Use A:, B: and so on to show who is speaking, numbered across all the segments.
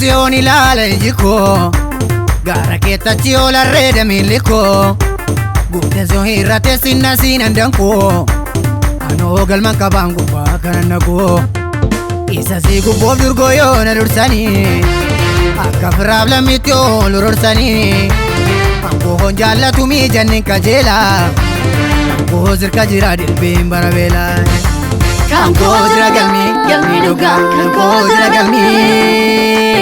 A: tulluusiyoon ilaala iji koo gaara keettatti ol arreeda miilli koo guuteesoo hir'ate sinna siinan dankoo anoo galman qabaan gubbaa kanan nagoo isa sii gubboof durgoo yoo na dursanii akka firaaf lammiitti ol urursanii angoo jaalatumii jannin kajeelaa angoo sirka jira dilbiin bara beelaa kan koo jira galmii dhugaa kan koo jira galmii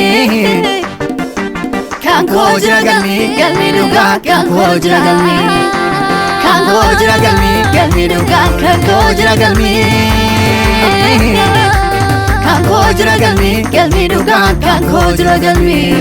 A: kan koo jira galmii dhugaa kan koo jira galmii kan koo jira galmii dhugaa kan koo jira galmii kan koo jira galmii dhugaa kan koo jira galmii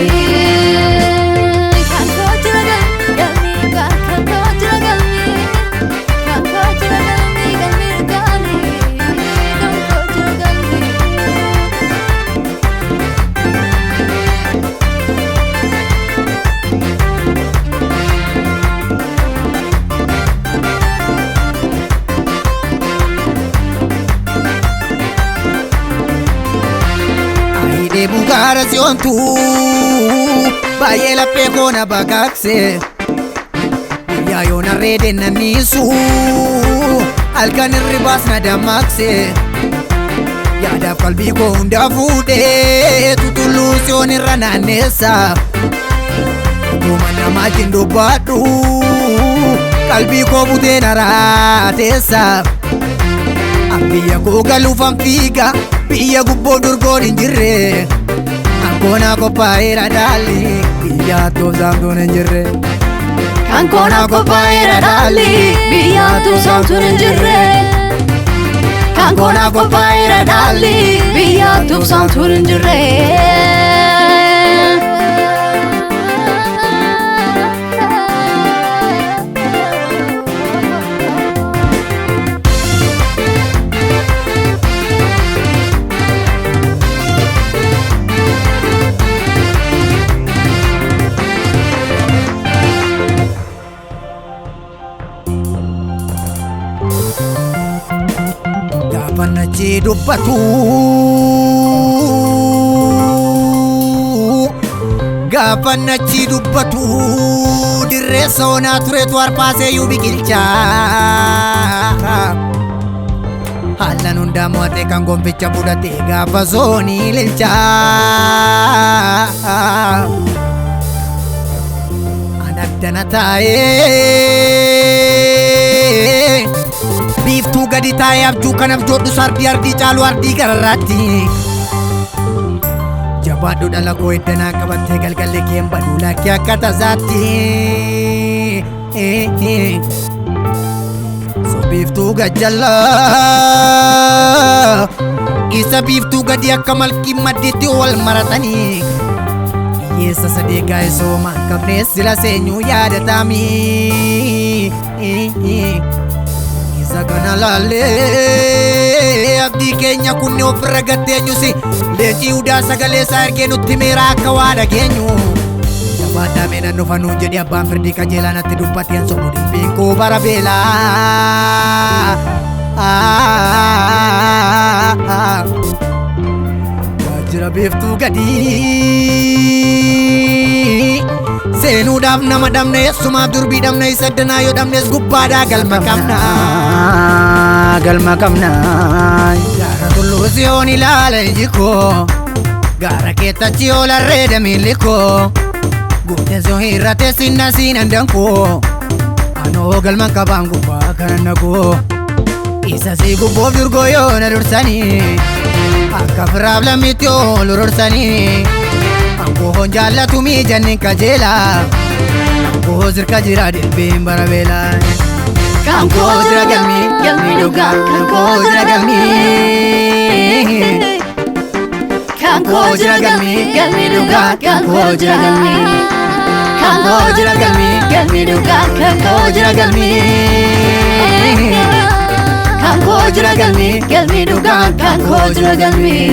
A: Bugara siontu baye la pekona bagakse ya yona rede na nisu alkan ribas na damakse ya da kalbi ko unda fude tutulu sioni rananesa kumana majindo badu kalbi ko bude naratesa ambiya ko galufam figa biya gubbo durgoon injirre kankona qophaa'eera dhaalli biyya toobsaamtuun injirre kankona qophaa'eera dhaalli biyya toobsaamtuun injirre kankona qophaa'eera dhaalli biyya toobsaamtuun injirre Nachi dubbatu gaafa nachi dubbatu dirree soonaa tureetu harpaasee yuu biqilchaa haalaan hundaa mo'atee kan gonficha fudhatee gaafa soonii lilchaa an addana taa'ee biiftuu gadi taa'ee abjuu kan abjoodhu sardii ardii caalu ardii gararraatti jabaadhu dhala koo eddanaa qabattee galgalle keen baduu lakkee akka tasaatti so biiftuu gajjallaa isa biiftuu gadi akka malkii maddiitti wal maratanii hiyyeessa sadee gaa'e sooma qabnee sila seenyuu yaadatamii Sakana lale abdi keenya kunne ofirra gatteenyusi leencii udaa sagalee isaa ergee nutti meera akka waa dhageenyu jabaadhaa meenan dhufanuu jedhe abbaan firdii qajeelaa natti dubbateen somu dhibbiin koo bara beelaa waajjira biiftuu gadii seenuudhaaf nama dhabne eessumaaf durbii dhabne isa addanaa yoo dhabnes gubbaadhaa galma qabna gaara tulluusiyoon ilaala iji koo gaara keettatti ol arreeda miilli koo guuteesoo hir'ate sinna siinan dankoo anoo galman qabaan gubbaa kanan nagoo isa sii gubboof durgoo yoo na dursanii akka firaaf lammiitti ol urursanii angoo jaalatumii jannin kajeelaa angoo sirka jira dilbiin bara beelaa kan koo jira galmii dhugaa kan koo jira galmii kan koo jira galmii dhugaa kan koo jira galmii kan koo jira galmii dhugaa kan koo jira galmii kan koo jira galmii dhugaa kan koo jira galmii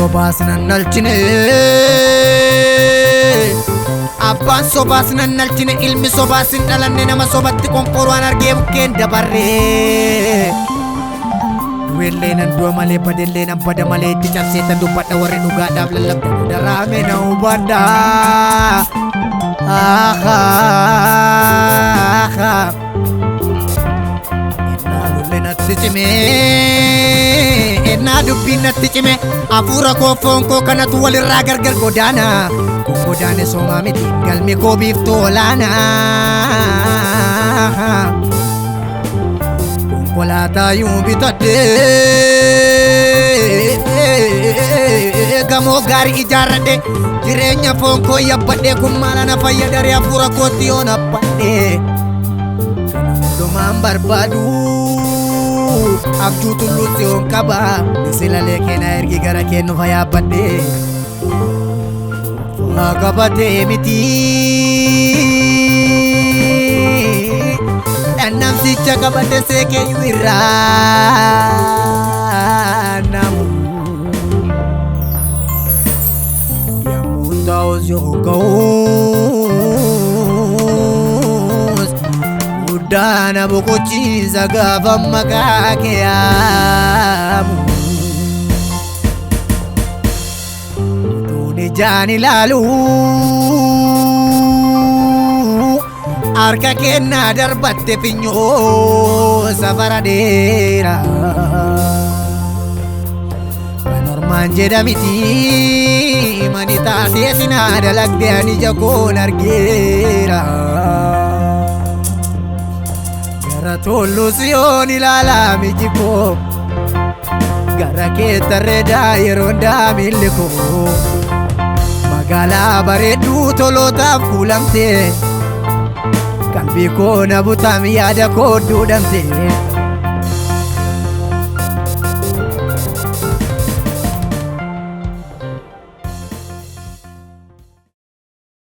A: sobas nan nalchine Abbaan sobaas nan nalchine ilmi sobaas hin dhalanne nama sobatti qonqoraan argee bukkeen dabarree Duwellee nan du'a malee badellee nan bada malee itti cabseetan dubbadha warri dhugaadhaaf lallabdha daraame na hubadha Ennaa lollee natti cime ennaa dubbiin natti cime hafuura koo foon koo kanatu walirraa gargar godaana Kun godaane soomaa miti galmi koo biiftuu olaana Konkolaataa yuu bitadhee gamoo gaarii ijaarradhe jireenya foon koo yabbadhee kun maala na fayyadare hafuura kootti yoo nabbadhee kana hundumaan barbaadu abjuu tulluutti yoon qaba silalee keena ergi gara kennu fayyaabadhee Magabatee miti Dannamsicha qabate seekeenyu irraa namu Yommuu ta'us yoo ga'us guddaana boqochiisa gaafa maqaa kee yaamu Ijaan ilaalu harka kennaa darbatte finyoo safara dheeraa Kan ormaan jedhamiti mani taatee sinaa dalagde ani jakoon argeera Gara tolluus yoon ilaalaa miji koo Gara keettarreedaa yeroon daamilli koo Magaalaa bareedduu tolootaaf kuulamte Qalbii koo na butaam yaada koo duudhamte